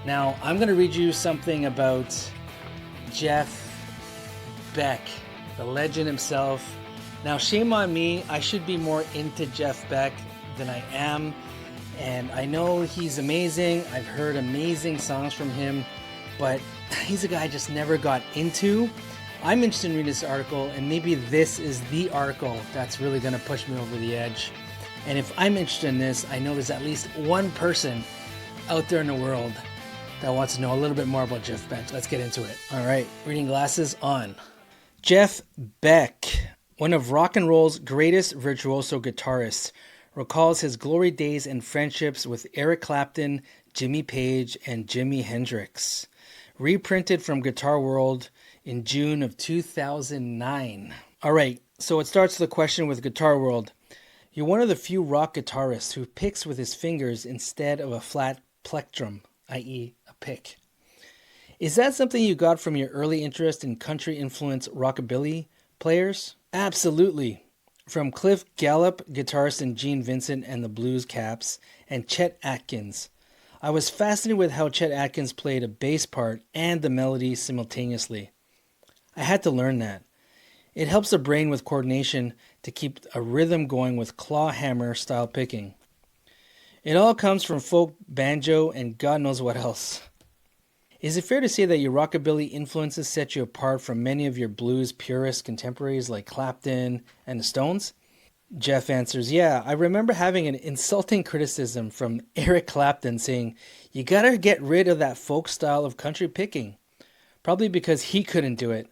Now, I'm going to read you something about Jeff Beck, the legend himself. Now, shame on me. I should be more into Jeff Beck than I am. And I know he's amazing. I've heard amazing songs from him, but he's a guy I just never got into. I'm interested in reading this article, and maybe this is the article that's really going to push me over the edge. And if I'm interested in this, I know there's at least one person out there in the world that wants to know a little bit more about Jeff Beck. Let's get into it. All right, reading glasses on. Jeff Beck, one of rock and roll's greatest virtuoso guitarists, recalls his glory days and friendships with Eric Clapton, Jimmy Page, and Jimi Hendrix. Reprinted from Guitar World in June of 2009. All right, so it starts the question with Guitar World. You're one of the few rock guitarists who picks with his fingers instead of a flat plectrum, i.e. a pick. Is that something you got from your early interest in country-influenced rockabilly players? Absolutely. From Cliff Gallup, guitarist in Gene Vincent and the Blues Caps, and Chet Atkins. I was fascinated with how Chet Atkins played a bass part and the melody simultaneously. I had to learn that. It helps the brain with coordination to keep a rhythm going with claw hammer style picking. It all comes from folk banjo and God knows what else. Is it fair to say that your rockabilly influences set you apart from many of your blues purist contemporaries like Clapton and the Stones? Jeff answers, yeah, I remember having an insulting criticism from Eric Clapton saying, you gotta get rid of that folk style of country picking. Probably because he couldn't do it.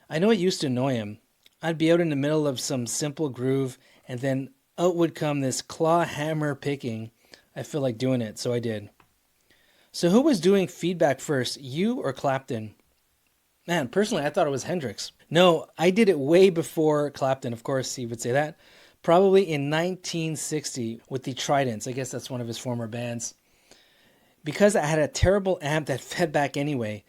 I know it used to annoy him. I'd be out in the middle of some simple groove and then out would come this claw hammer picking. I feel like doing it, so I did. So who was doing feedback first, you or Clapton? Man, personally, I thought it was Hendrix. No, I did it way before Clapton, of course, he would say that. Probably in 1960 with the Tridents. I guess that's one of his former bands. Because I had a terrible amp that fed back anyway.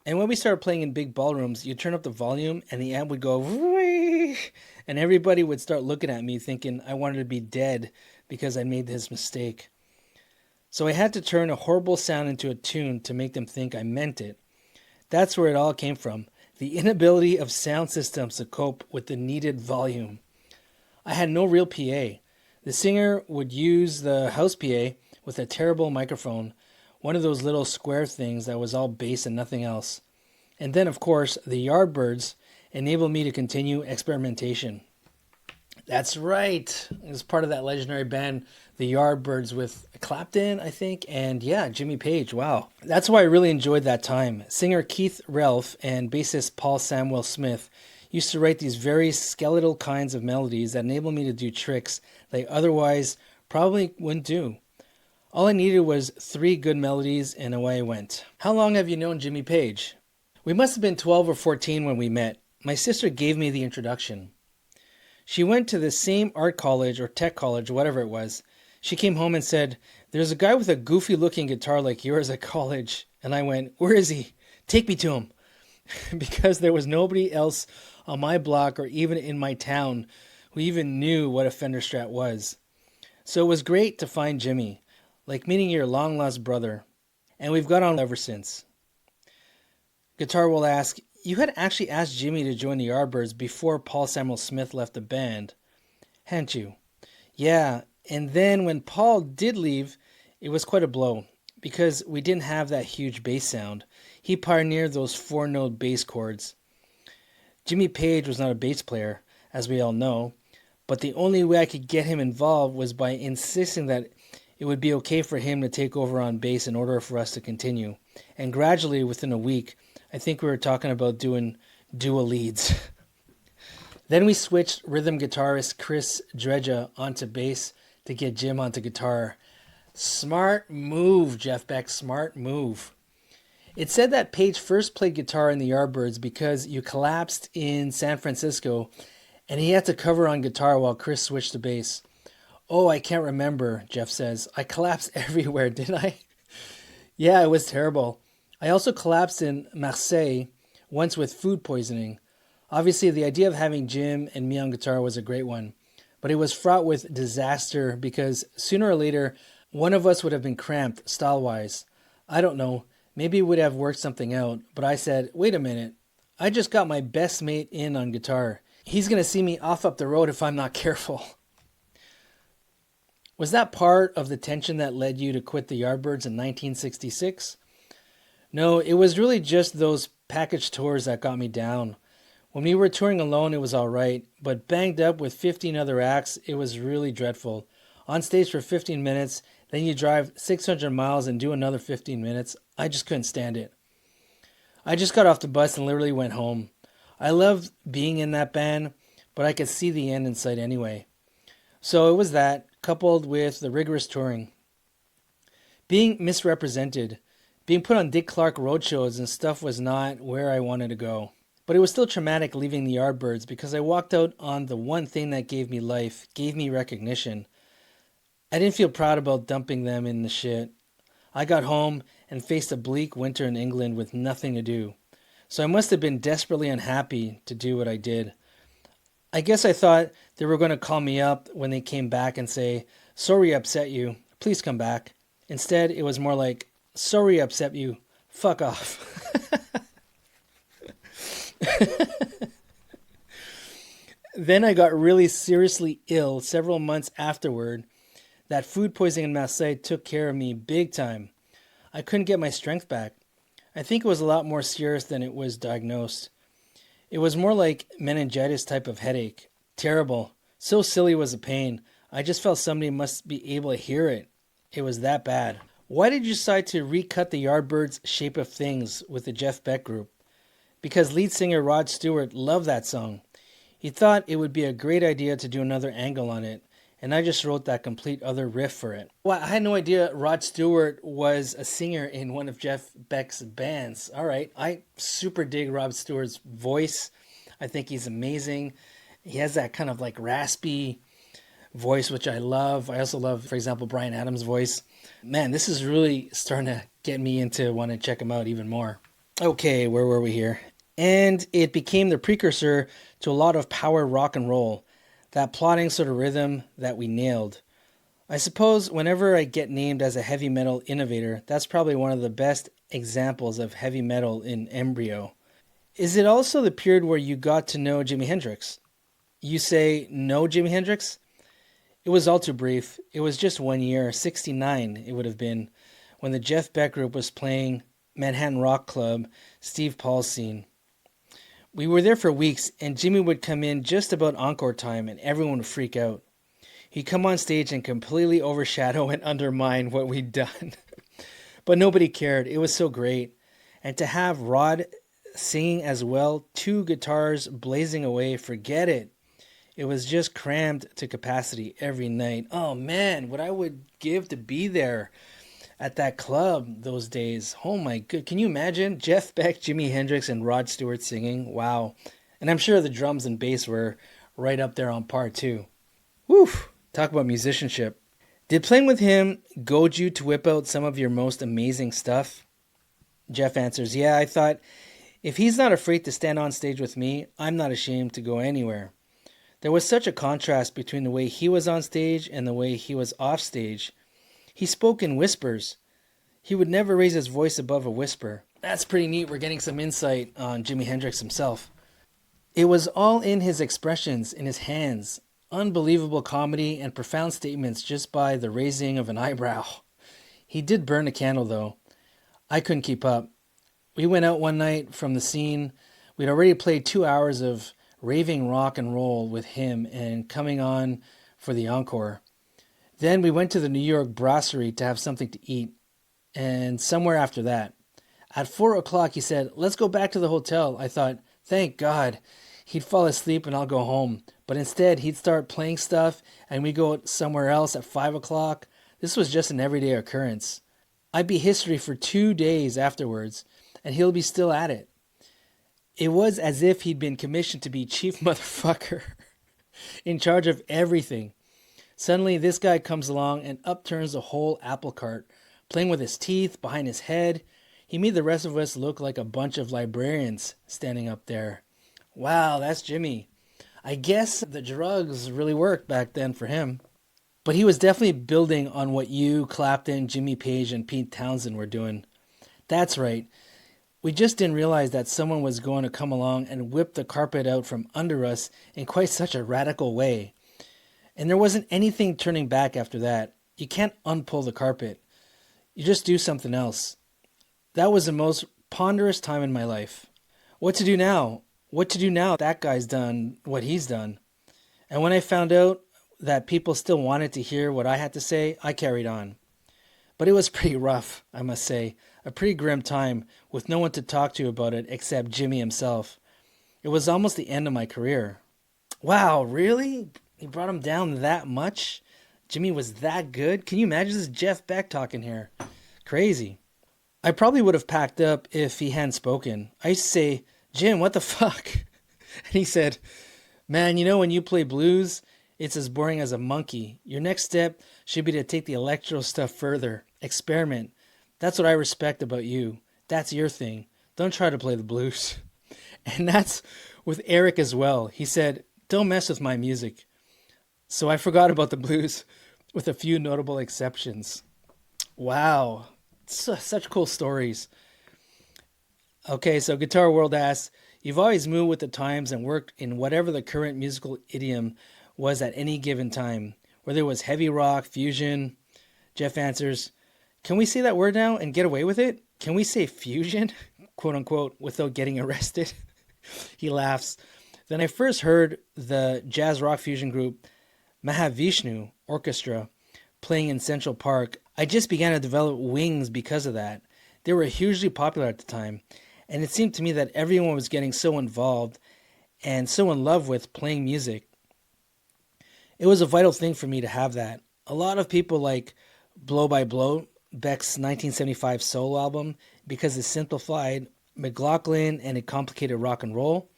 And when we started playing in big ballrooms, you turn up the volume and the amp would go, and everybody would start looking at me thinking I wanted to be dead because I made this mistake. So I had to turn a horrible sound into a tune to make them think I meant it. That's where it all came from. The inability of sound systems to cope with the needed volume. I had no real PA. The singer would use the house PA with a terrible microphone, one of those little square things that was all bass and nothing else. And then, of course, the Yardbirds enabled me to continue experimentation. That's right. It was part of that legendary band, the Yardbirds, with Clapton, I think, and yeah, Jimmy Page. Wow. That's why I really enjoyed that time. Singer Keith Relf and bassist Paul Samuel Smith used to write these very skeletal kinds of melodies that enabled me to do tricks they otherwise probably wouldn't do. All I needed was 3 good melodies and away I went. How long have you known Jimmy Page? We must have been 12 or 14 when we met. My sister gave me the introduction. She went to the same art college or tech college, whatever it was. She came home and said, there's a guy with a goofy looking guitar like yours at college. And I went, where is he? Take me to him. Because there was nobody else on my block or even in my town who even knew what a Fender Strat was. So it was great to find Jimmy, like meeting your long lost brother. And we've got on ever since. Guitar will ask, you had actually asked Jimmy to join the Yardbirds before Paul Samuel Smith left the band, hadn't you? Yeah, and then when Paul did leave, it was quite a blow, because we didn't have that huge bass sound. He pioneered those 4-note bass chords. Jimmy Page was not a bass player, as we all know, but the only way I could get him involved was by insisting that it would be okay for him to take over on bass in order for us to continue. And gradually, within a week, I think we were talking about doing dual leads. Then we switched rhythm guitarist Chris Dredja onto bass to get Jim onto guitar. Smart move, Jeff Beck, smart move. It said that Page first played guitar in the Yardbirds because you collapsed in San Francisco and he had to cover on guitar while Chris switched to bass. Oh, I can't remember, Jeff says. I collapsed everywhere, didn't I? Yeah, it was terrible. I also collapsed in Marseille once with food poisoning. Obviously, the idea of having Jim and me on guitar was a great one, but it was fraught with disaster because sooner or later, one of us would have been cramped style-wise. I don't know, maybe it would have worked something out, but I said, wait a minute, I just got my best mate in on guitar. He's going to see me off up the road if I'm not careful. Was that part of the tension that led you to quit the Yardbirds in 1966? No, it was really just those package tours that got me down. When we were touring alone, it was all right, but banged up with 15 other acts, it was really dreadful. On stage for 15 minutes, then you drive 600 miles and do another 15 minutes. I just couldn't stand it. I just got off the bus and literally went home. I loved being in that band, but I could see the end in sight anyway. So it was that, coupled with the rigorous touring. Being misrepresented, being put on Dick Clark roadshows and stuff was not where I wanted to go. But it was still traumatic leaving the Yardbirds because I walked out on the one thing that gave me life, gave me recognition. I didn't feel proud about dumping them in the shit. I got home and faced a bleak winter in England with nothing to do. So I must have been desperately unhappy to do what I did. I guess I thought they were going to call me up when they came back and say, sorry I upset you, please come back. Instead, it was more like, sorry I upset you, fuck off. Then I got really seriously ill several months afterward. That food poisoning in Marseille took care of me big time. I couldn't get my strength back. I think it was a lot more serious than it was diagnosed. It was more like meningitis type of headache. Terrible. So silly was the pain. I just felt somebody must be able to hear it. It was that bad. Why did you decide to recut the Yardbirds' Shape of Things with the Jeff Beck group? Because lead singer Rod Stewart loved that song. He thought it would be a great idea to do another angle on it, and I just wrote that complete other riff for it. Well, I had no idea Rod Stewart was a singer in one of Jeff Beck's bands. All right, I super dig Rod Stewart's voice. I think he's amazing. He has that kind of like raspy voice, which I love. I also love, for example, Bryan Adams' voice. Man, this is really starting to get me into wanting to check him out even more. Okay, where were we here? And it became the precursor to a lot of power rock and roll. That plodding sort of rhythm that we nailed. I suppose whenever I get named as a heavy metal innovator, that's probably one of the best examples of heavy metal in embryo. Is it also the period where you got to know Jimi Hendrix? You say, no Jimi Hendrix? It was all too brief. It was just 1 year, 69 it would have been, when the Jeff Beck group was playing Manhattan Rock Club, Steve Paul's scene. We were there for weeks, and Jimmy would come in just about encore time, and everyone would freak out. He'd come on stage and completely overshadow and undermine what we'd done. But nobody cared. It was so great. And to have Rod singing as well, 2 guitars blazing away, forget it. It was just crammed to capacity every night. Oh man, what I would give to be there at that club those days. Oh my good. Can you imagine? Jeff Beck, Jimi Hendrix, and Rod Stewart singing. Wow. And I'm sure the drums and bass were right up there on par too. Woo! Talk about musicianship. Did playing with him goad you to whip out some of your most amazing stuff? Jeff answers, yeah, I thought, if he's not afraid to stand on stage with me, I'm not ashamed to go anywhere. There was such a contrast between the way he was on stage and the way he was off stage. He spoke in whispers. He would never raise his voice above a whisper. That's pretty neat. We're getting some insight on Jimi Hendrix himself. It was all in his expressions, in his hands. Unbelievable comedy and profound statements just by the raising of an eyebrow. He did burn a candle, though. I couldn't keep up. We went out one night from the scene. We'd already played 2 hours of raving rock and roll with him and coming on for the encore. Then we went to the New York Brasserie to have something to eat, and somewhere after that. At 4 o'clock, he said, let's go back to the hotel. I thought, thank God. He'd fall asleep and I'll go home. But instead, he'd start playing stuff, and we'd go somewhere else at 5 o'clock. This was just an everyday occurrence. I'd be history for 2 days afterwards, and he'll be still at it. It was as if he'd been commissioned to be chief motherfucker, in charge of everything. Suddenly, this guy comes along and upturns the whole apple cart, playing with his teeth behind his head. He made the rest of us look like a bunch of librarians standing up there. Wow, that's Jimmy. I guess the drugs really worked back then for him. But he was definitely building on what you, Clapton, Jimmy Page, and Pete Townsend were doing. That's right. We just didn't realize that someone was going to come along and whip the carpet out from under us in quite such a radical way. And there wasn't anything turning back after that. You can't unpull the carpet. You just do something else. That was the most ponderous time in my life. What to do now? What to do now that guy's done what he's done? And when I found out that people still wanted to hear what I had to say, I carried on. But it was pretty rough, I must say. A pretty grim time with no one to talk to about it except Jimmy himself. It was almost the end of my career. Wow, really? He brought him down that much? Jimmy was that good? Can you imagine this Jeff Beck talking here? Crazy. I probably would have packed up if he hadn't spoken. I used to say, Jim, what the fuck? And he said, man, you know when you play blues, it's as boring as a monkey. Your next step should be to take the electro stuff further. Experiment. That's what I respect about you. That's your thing. Don't try to play the blues. And that's with Eric as well. He said, don't mess with my music. So I forgot about the blues with a few notable exceptions. Wow. Such cool stories. Okay, so Guitar World asks, you've always moved with the times and worked in whatever the current musical idiom was at any given time, whether it was heavy rock, fusion. Jeff answers, can we say that word now and get away with it? Can we say fusion, quote unquote, without getting arrested? He laughs. Then I first heard the jazz rock fusion group Mahavishnu Orchestra playing in Central Park. I just began to develop wings because of that. They were hugely popular at the time, and it seemed to me that everyone was getting so involved and so in love with playing music. It was a vital thing for me to have that. A lot of people like Blow by Blow, Beck's 1975 solo album, because it simplified McLaughlin and it complicated rock and roll.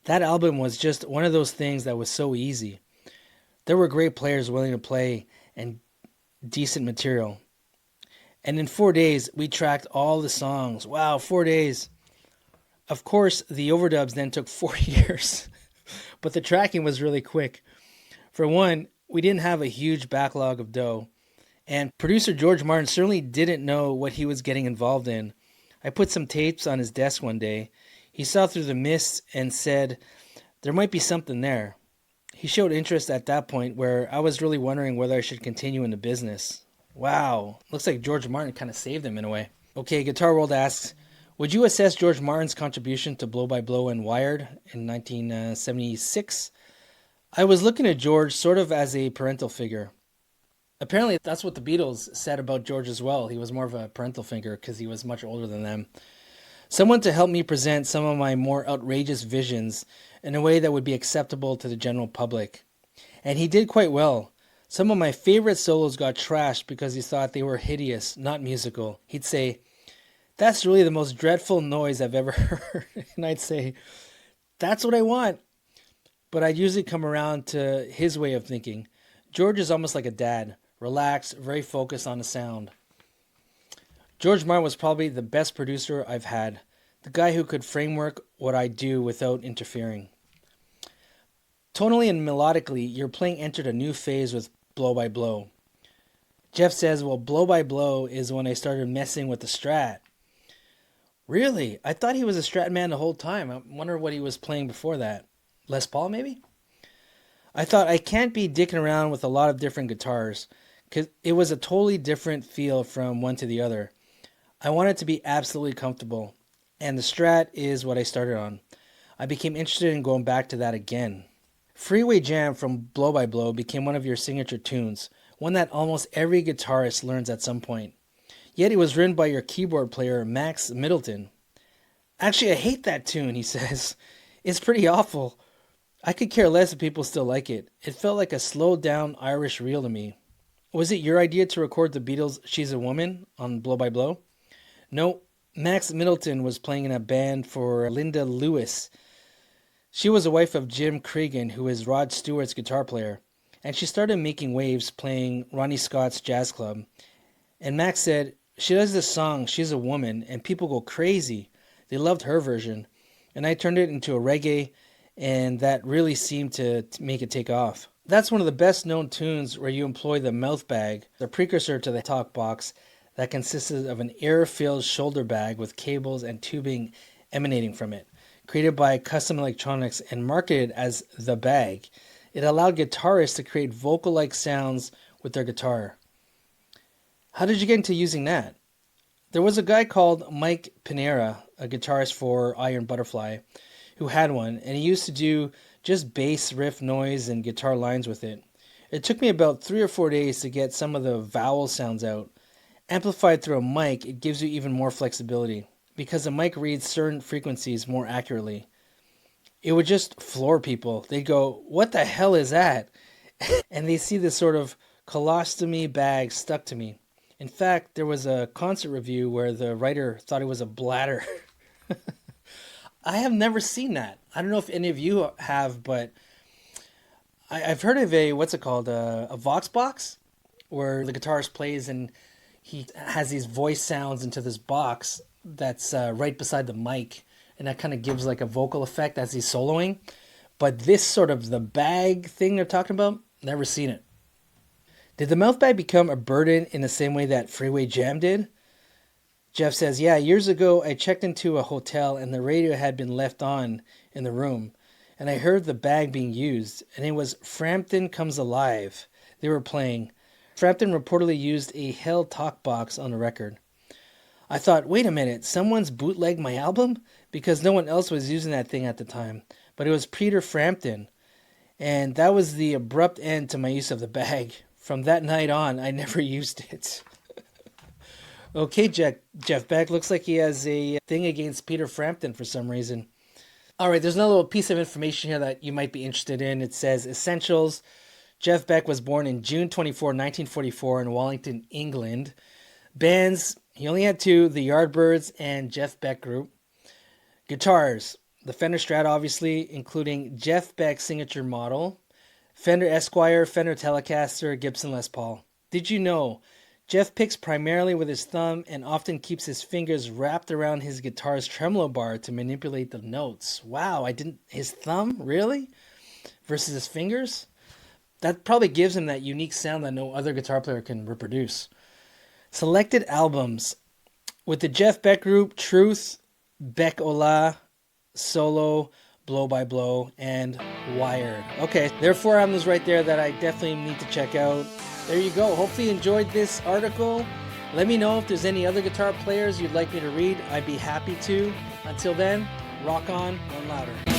That album was just one of those things that was so easy. There were great players willing to play and decent material. And in 4 days, we tracked all the songs. Wow, 4 days. Of course, the overdubs then took 4 years, but the tracking was really quick. For one, we didn't have a huge backlog of dough, and producer George Martin certainly didn't know what he was getting involved in. I put some tapes on his desk one day. He saw through the mist and said, there might be something there. He showed interest at that point where I was really wondering whether I should continue in the business. Wow, looks like George Martin kind of saved him in a way. Okay, Guitar World asks, would you assess George Martin's contribution to Blow by Blow and Wired in 1976? I was looking at George sort of as a parental figure. Apparently, that's what the Beatles said about George as well. He was more of a parental figure because he was much older than them. Someone to help me present some of my more outrageous visions in a way that would be acceptable to the general public. And he did quite well. Some of my favorite solos got trashed because he thought they were hideous, not musical. He'd say, that's really the most dreadful noise I've ever heard. And I'd say, that's what I want. But I'd usually come around to his way of thinking. George is almost like a dad, relaxed, very focused on the sound. George Martin was probably the best producer I've had, the guy who could framework what I do without interfering. Tonally and melodically, your playing entered a new phase with Blow by Blow. Jeff says, well, Blow by Blow is when I started messing with the Strat. Really? I thought he was a Strat man the whole time. I wonder what he was playing before that. Les Paul, maybe? I thought I can't be dicking around with a lot of different guitars because it was a totally different feel from one to the other. I wanted to be absolutely comfortable, and the Strat is what I started on. I became interested in going back to that again. Freeway Jam from Blow by Blow became one of your signature tunes, one that almost every guitarist learns at some point. Yet it was written by your keyboard player, Max Middleton. Actually, I hate that tune, he says. It's pretty awful. I could care less if people still like it. It felt like a slowed down Irish reel to me. Was it your idea to record the Beatles' She's a Woman on Blow by Blow? No, Max Middleton was playing in a band for Linda Lewis. She was the wife of Jim Cregan, who is Rod Stewart's guitar player, and she started making waves playing Ronnie Scott's jazz club. And Max said, she does this song, She's a Woman, and people go crazy. They loved her version. And I turned it into a reggae, and that really seemed to make it take off. That's one of the best known tunes where you employ the mouth bag, the precursor to the talk box, that consisted of an air-filled shoulder bag with cables and tubing emanating from it. Created by Custom Electronics and marketed as the bag, it allowed guitarists to create vocal-like sounds with their guitar. How did you get into using that? There was a guy called Mike Pinera, a guitarist for Iron Butterfly, who had one, and he used to do just bass riff noise and guitar lines with it. It took me about 3 or 4 days to get some of the vowel sounds out. Amplified through a mic, it gives you even more flexibility, because a mic reads certain frequencies more accurately. It would just floor people. They'd go, "What the hell is that?" And they see this sort of colostomy bag stuck to me. In fact, there was a concert review where the writer thought it was a bladder. I have never seen that. I don't know if any of you have, but I've heard of a Vox box, where the guitarist plays and he has these voice sounds into this box that's right beside the mic, and that kind of gives like a vocal effect as he's soloing. But this sort of the bag thing they're talking about, never seen it. Did the mouth bag become a burden in the same way that Freeway Jam did? Jeff says, yeah, years ago I checked into a hotel and the radio had been left on in the room, and I heard the bag being used, and it was Frampton Comes Alive they were playing. Frampton reportedly used a Hell Talk box on the record. I thought, wait a minute, someone's bootlegged my album? Because no one else was using that thing at the time. But it was Peter Frampton, and that was the abrupt end to my use of the bag. From that night on, I never used it. Okay, Jeff Beck, looks like he has a thing against Peter Frampton for some reason. All right, there's another little piece of information here that you might be interested in. It says, Essentials. Jeff Beck was born in June 24, 1944 in Wallington, England. Bands, he only had 2, the Yardbirds and Jeff Beck Group. Guitars, the Fender Strat, obviously, including Jeff Beck's signature model, Fender Esquire, Fender Telecaster, Gibson Les Paul. Did you know Jeff picks primarily with his thumb and often keeps his fingers wrapped around his guitar's tremolo bar to manipulate the notes? Wow, his thumb? Really? Versus his fingers? That probably gives him that unique sound that no other guitar player can reproduce. Selected albums. With the Jeff Beck Group, Truth, Beck Ola, Solo, Blow by Blow, and Wired. Okay, there are 4 albums right there that I definitely need to check out. There you go. Hopefully you enjoyed this article. Let me know if there's any other guitar players you'd like me to read. I'd be happy to. Until then, rock on, one louder.